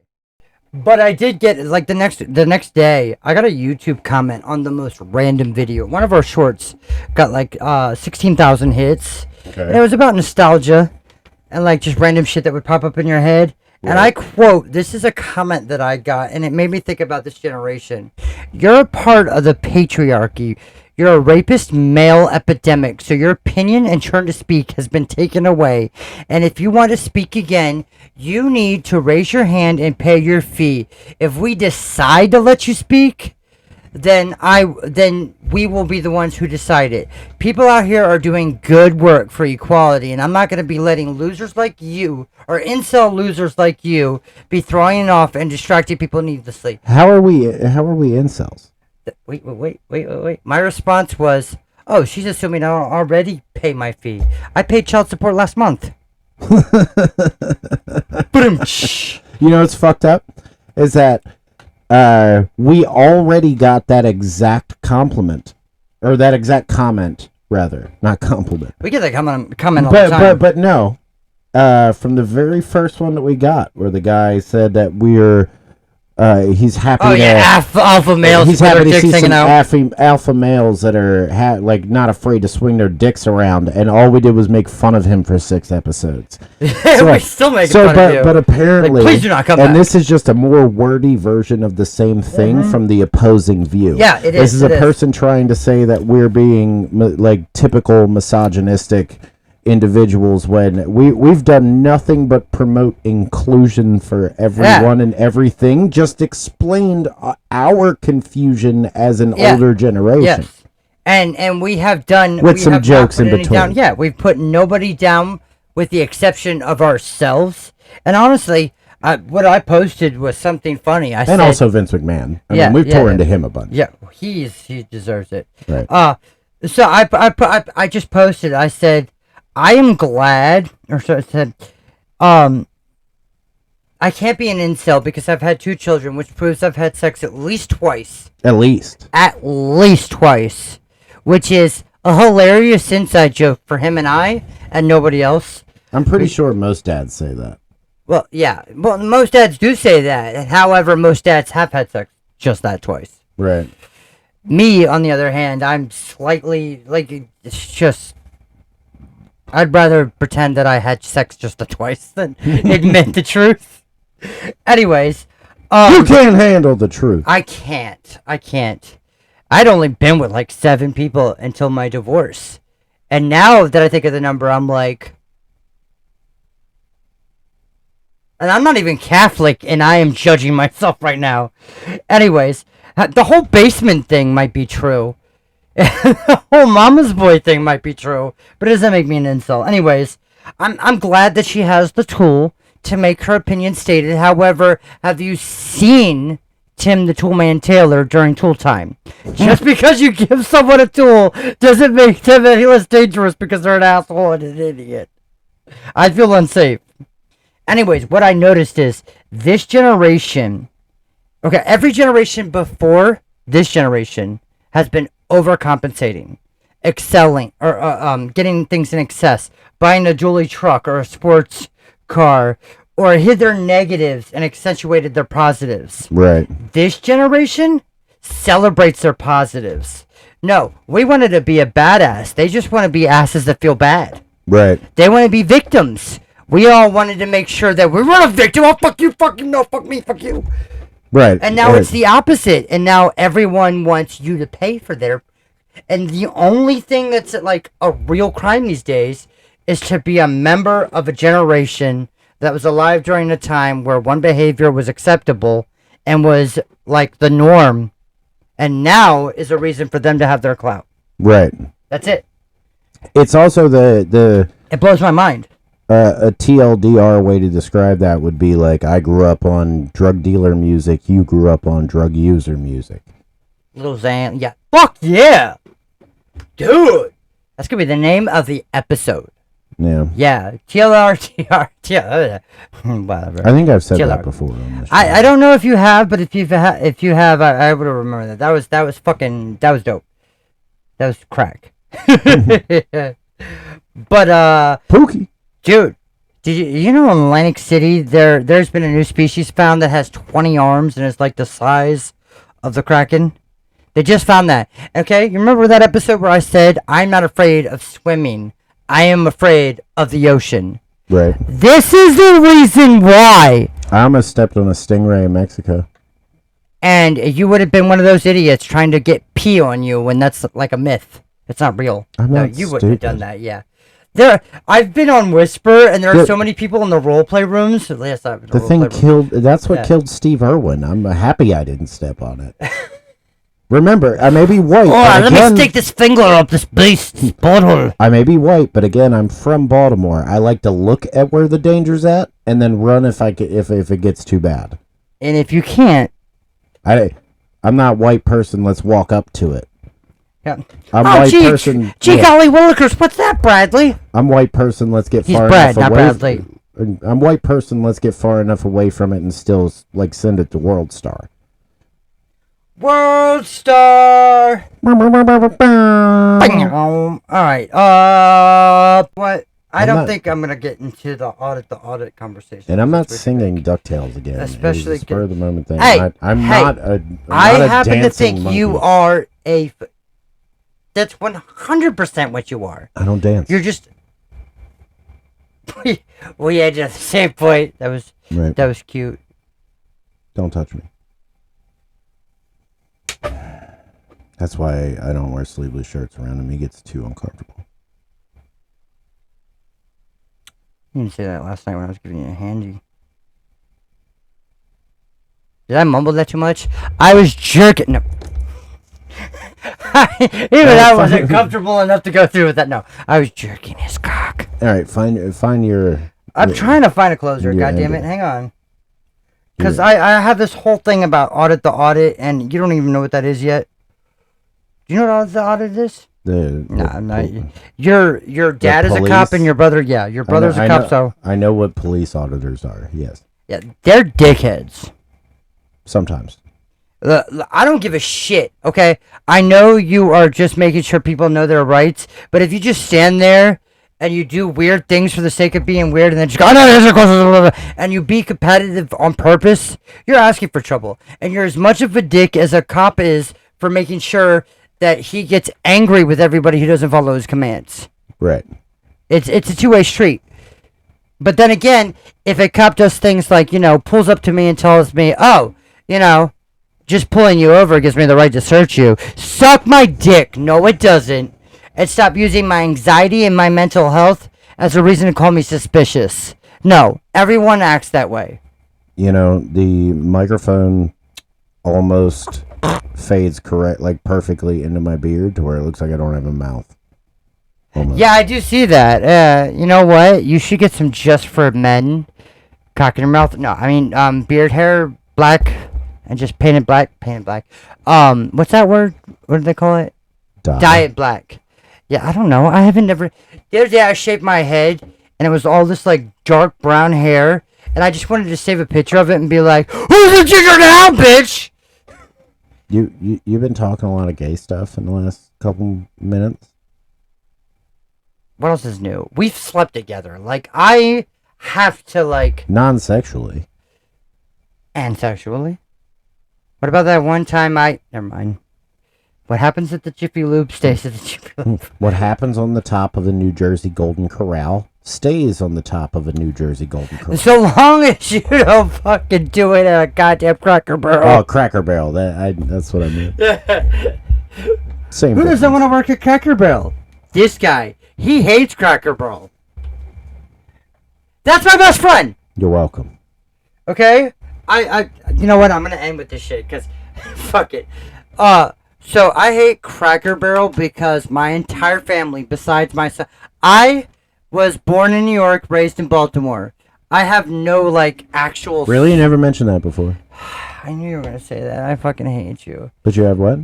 But I did get, like, the next day, I got a YouTube comment on the most random video. One of our shorts got like 16,000 hits. Okay. And it was about nostalgia and like just random shit that would pop up in your head. Right. And I quote, this is a comment that I got, and it made me think about this generation. You're a part of the patriarchy. You're a rapist male epidemic, so your opinion and turn to speak has been taken away. And if you want to speak again, you need to raise your hand and pay your fee. If we decide to let you speak, then we will be the ones who decide it. People out here are doing good work for equality, and I'm not going to be letting losers like you, or incel losers like you, be throwing off and distracting people needlessly. How are we incels? Wait. My response was, oh, she's assuming I already pay my fee. I paid child support last month. You know what's fucked up? Is that we already got that exact compliment. Or that exact comment, rather. Not compliment. We get that comment all the time. But no. From the very first one that we got, where the guy said that we're... he's happy. Oh yeah, alpha males. He's happy to see some alpha males that are not afraid to swing their dicks around, and all we did was make fun of him for 6 episodes. We still make fun of you. But apparently, please do not come back. And this is just a more wordy version of the same thing from the opposing view. Yeah, it is. This is a person trying to say that we're being like typical misogynistic individuals when we've done nothing but promote inclusion for everyone and everything, just explained our confusion as an older generation. Yes. And we have done with some jokes in between. We've put nobody down with the exception of ourselves. And honestly, what I posted was something funny. I said, also Vince McMahon. I mean, we've tore into him a bunch. Yeah, he deserves it. Right. So I just posted. I said, I am glad, or so I said, I can't be an incel because I've had 2 children, which proves I've had sex at least twice. At least twice, which is a hilarious inside joke for him and I, and nobody else. I'm pretty sure most dads say that. Well, yeah. Well, most dads do say that. However, most dads have had sex just that twice. Right. Me, on the other hand, I'm slightly, like, it's just... I'd rather pretend that I had sex just twice than admit the truth. Anyways. You can't handle the truth. I can't. I'd only been with like 7 people until my divorce. And now that I think of the number, I'm like, and I'm not even Catholic, and I am judging myself right now. Anyways, the whole basement thing might be true. The whole mama's boy thing might be true, but it doesn't make me an incel. Anyways, I'm glad that she has the tool to make her opinion stated. However, have you seen Tim the Toolman Taylor during tool time? Just because you give someone a tool doesn't make them any less dangerous because they're an asshole and an idiot. I feel unsafe. Anyways, what I noticed is this generation, okay, every generation before this generation has been overcompensating, excelling, or getting things in excess, buying a Julie truck or a sports car, or hid their negatives and accentuated their positives. Right. This generation celebrates their positives. No, we wanted to be a badass. They just want to be asses that feel bad. Right. They want to be victims. We all wanted to make sure that we were a victim. Oh, fuck you, fuck you, no, fuck me, fuck you. Right. And now it's the opposite. And now everyone wants you to pay for their... And the only thing that's like a real crime these days is to be a member of a generation that was alive during a time where one behavior was acceptable and was like the norm. And now is a reason for them to have their clout. Right. That's it. It's also the It blows my mind. A TLDR way to describe that would be like, I grew up on drug dealer music, you grew up on drug user music. Little Xan, yeah. Fuck yeah! Dude! That's gonna be the name of the episode. Yeah. Yeah. TLR. Whatever. I think I've said TLR. that before on this show. I don't know if you have, but if you have, I would have remembered that. That was dope. That was crack. But Pookie. dude, did you know in Atlantic City there's been a new species found that has 20 arms and is like the size of the Kraken? They just found that. Okay, you remember that episode where I said I'm not afraid of swimming, I am afraid of the ocean. Right. This is the reason why. I almost stepped on a stingray in Mexico. And you would have been one of those idiots trying to get pee on you when that's like a myth. It's not real. I'm No, not you wouldn't have stupid. done that, yeah. I've been on Whisper, and there are so many people in the roleplay rooms. At least I've been in The thing roleplay killed. That's what Yeah. killed Steve Irwin. I'm happy I didn't step on it. Remember, I may be white. Oh, but let again, me stick this finger up this beast's butthole. I may be white, but again, I'm from Baltimore. I like to look at where the danger's at and then run if it gets too bad. And if you can't, I'm not white person. Let's walk up to it. yeah. I'm Oh, white gee, person. gee, yeah, golly willikers, what's that, Bradley? I'm white person. Let's get He's far Brad, enough not away. Bradley. I'm white person. Let's get far enough away from it and still like send it to World Star. World Star. I'm Alright, what? I don't think I'm gonna get into the audit conversation. And I'm not That's singing DuckTales again. Especially it's a spur of the moment thing. Hey, I'm hey, not a. I not a happen to dancing think monkey. you are a. That's 100% what you are. I don't dance. You're just. We had the same point. That was Right. that was cute. Don't touch me. That's why I don't wear sleeveless shirts around him. He gets too uncomfortable. You didn't say that last night when I was giving you a handy. Did I mumble that too much? I was jerking. No. Even I wasn't comfortable enough to go through with that. No, I was jerking his cock. All right, find your. I'm trying to find a closer. Your God damn it! ending. Hang on. Because Yeah. I have this whole thing about audit the audit, and you don't even know what that is yet. Do you know what the audit is? No, I'm not. Your dad is a cop, police? and your brother, yeah, your brother's a cop. So I know what police auditors are. Yes, yeah, they're dickheads. sometimes. I don't give a shit, okay? I know you are just making sure people know their rights, but if you just stand there and you do weird things for the sake of being weird and then just go, oh, no, there's a question, and you be competitive on purpose, you're asking for trouble. And you're as much of a dick as a cop is for making sure that he gets angry with everybody who doesn't follow his commands. Right. It's a two-way street. But then again, if a cop does things like, pulls up to me and tells me, oh, just pulling you over gives me the right to search you. Suck my dick. No, it doesn't. and stop using my anxiety and my mental health as a reason to call me suspicious. No, everyone acts that way. You know, the microphone almost fades perfectly into my beard to where it looks like I don't have a mouth. Almost. Yeah, I do see that. You know what? You should get some just for men. Cock in your mouth. No, I mean, beard hair, black, and just painted black. What's that word? What do they call it? Dye it black. Yeah, I don't know. I haven't never. The other day I shaved my head, and it was all this, like, dark brown hair, and I just wanted to save a picture of it and be like, who's the ginger now, bitch? You've been talking a lot of gay stuff in the last couple minutes. What else is new? We've slept together. Like, I have to, like... Non-sexually. And sexually? What about that one time Never mind. What happens at the Jiffy Lube stays at the Jiffy Lube. What happens on the top of a New Jersey Golden Corral stays on the top of a New Jersey Golden Corral. So long as you don't fucking do it at a goddamn Cracker Barrel. Oh, Cracker Barrel. That's what I mean. Same. Who doesn't want to work at Cracker Barrel? This guy. He hates Cracker Barrel. That's my best friend. You're welcome. Okay? You know what? I'm going to end with this shit because fuck it. So I hate Cracker Barrel because my entire family, besides myself, I was born in New York, raised in Baltimore. I have no, like, actual... Really? You never mentioned that before. I knew you were going to say that. I fucking hate you. But you have what?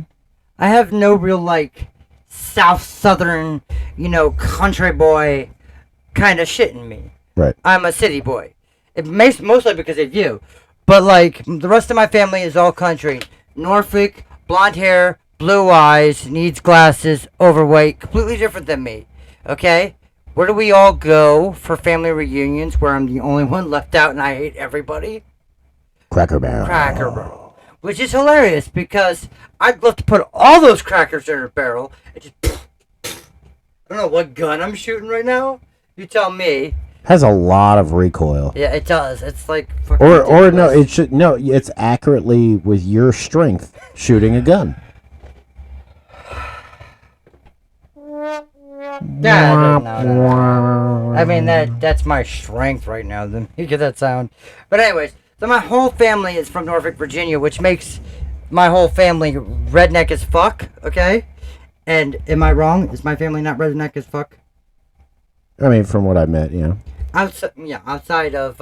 I have no real, like, southern, country boy kind of shit in me. Right. I'm a city boy. It makes mostly because of you. But, like, the rest of my family is all country. Norfolk, blonde hair, blue eyes, needs glasses, overweight, completely different than me. Okay? Where do we all go for family reunions where I'm the only one left out and I hate everybody? Cracker Barrel. Cracker Barrel. Which is hilarious because I'd love to put all those crackers in a barrel and just... I don't know what gun I'm shooting right now. You tell me. Has a lot of recoil. Yeah, it does. It's like fucking or no, it's accurately with your strength shooting a gun. No. I mean that's my strength right now. Then you get that sound. But anyways, so my whole family is from Norfolk, Virginia, which makes my whole family redneck as fuck. Okay, and am I wrong? Is my family not redneck as fuck? I mean, from what I met, yeah. Outside of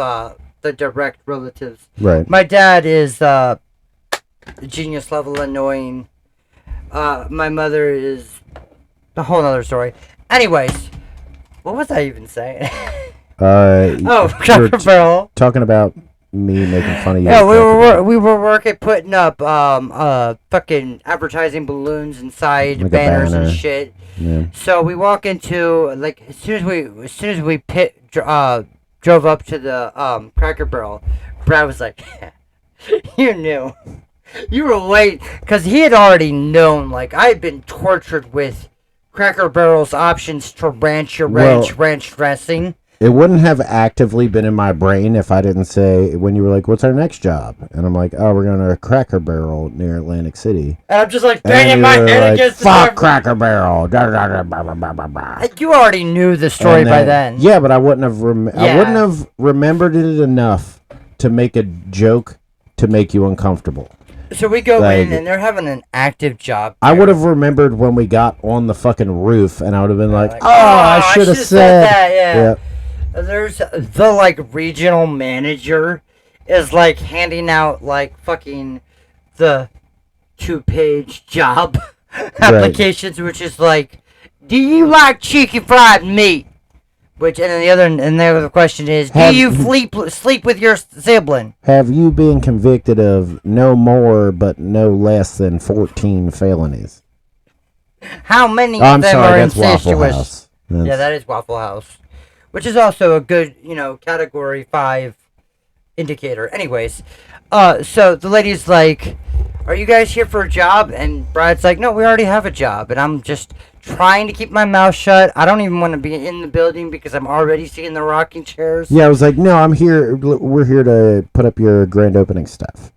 the direct relatives. Right. My dad is genius level annoying. My mother is a whole other story. Anyways, what was I even saying? Cracker Barrel. Talking about me making fun of you. Yeah, we were working putting up fucking advertising balloons inside like banners banner. and shit. Yeah. So we walk into as soon as we drove up to the Cracker Barrel, Brad was like, "You knew, you were waiting," because he had already known. Like I had been tortured with Cracker Barrel's options to ranch dressing. It wouldn't have actively been in my brain if I didn't say, when you were like, what's our next job? And I'm like, oh, we're going to a Cracker Barrel near Atlantic City. And I'm just like banging my head against the fuck Cracker Barrel. You already knew the story by then. Yeah, but I wouldn't have remembered it enough to make a joke to make you uncomfortable. So we go in and they're having an active job there. I would have remembered when we got on the fucking roof and I would have been like, I should have said that. Yeah. There's the like regional manager is like handing out like fucking the 2-page job applications, which is like, do you like chicken fried meat? Which and the other question is, do you sleep with your sibling? Have you been convicted of no more but no less than 14 felonies? How many of them are incestuous? Yeah, that is Waffle House. Which is also a good, category 5 indicator. Anyways, so the lady's like, are you guys here for a job? And Brad's like, no, we already have a job. And I'm just trying to keep my mouth shut. I don't even want to be in the building because I'm already seeing the rocking chairs. Yeah, I was like, no, I'm here. We're here to put up your grand opening stuff.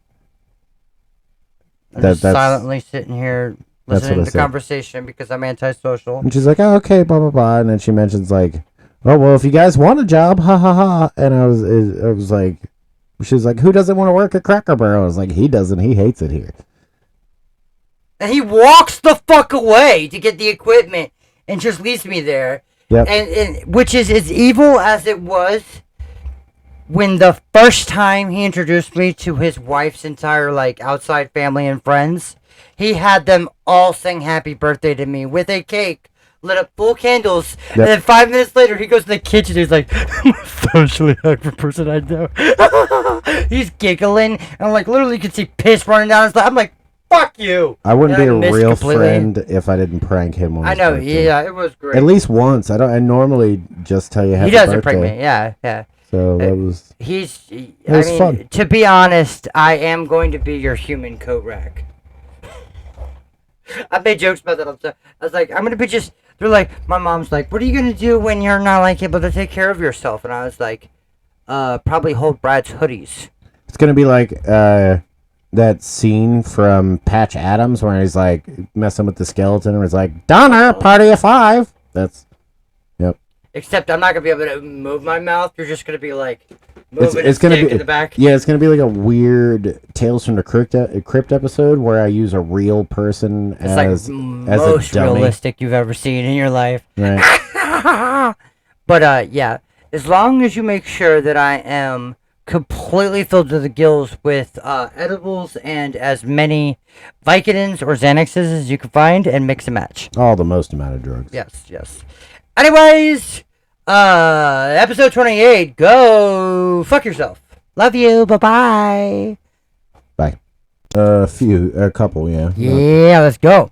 I'm just silently sitting here That's listening what I to the said. conversation because I'm antisocial. And she's like, oh, okay, blah, blah, blah. And then she mentions, like, oh, well, if you guys want a job, ha, ha, ha. And I was like, she was like, who doesn't want to work at Cracker Barrel? I was like, he doesn't. He hates it here. And he walks the fuck away to get the equipment and just leaves me there. Yep. And which is as evil as it was when the first time he introduced me to his wife's entire, like, outside family and friends. He had them all sing happy birthday to me with a cake, lit up full candles, and then 5 minutes later he goes to the kitchen. He's like, I'm a socially awkward person I know. He's giggling, and like literally you can see piss running down his leg. I'm like, fuck you. I wouldn't be a real friend if I didn't prank him on his birthday. Yeah, it was great. At least once. I normally just tell you happy birthday. He doesn't prank me, yeah. So that was... It was fun. To be honest, I am going to be your human coat rack. I made jokes about that. I was like, I'm going to be just... They're like, my mom's like, what are you going to do when you're not, like, able to take care of yourself? And I was like, probably hold Brad's hoodies. It's going to be like that scene from Patch Adams where he's, like, messing with the skeleton and he's like, Donna, party of 5. That's... Yep. Except I'm not going to be able to move my mouth. You're just going to be, like... It's gonna be in the back. Yeah, it's gonna be like a weird Tales from the Crypt episode where I use a real person it's as like as most a dummy. realistic you've ever seen in your life. Right. But yeah, as long as you make sure that I am completely filled to the gills with edibles and as many Vicodins or Xanaxes as you can find, and mix and match. All the most amount of drugs. Yes. Anyways. Episode 28, go fuck yourself. Love you, bye-bye. Bye. A couple, yeah. Yeah, let's go.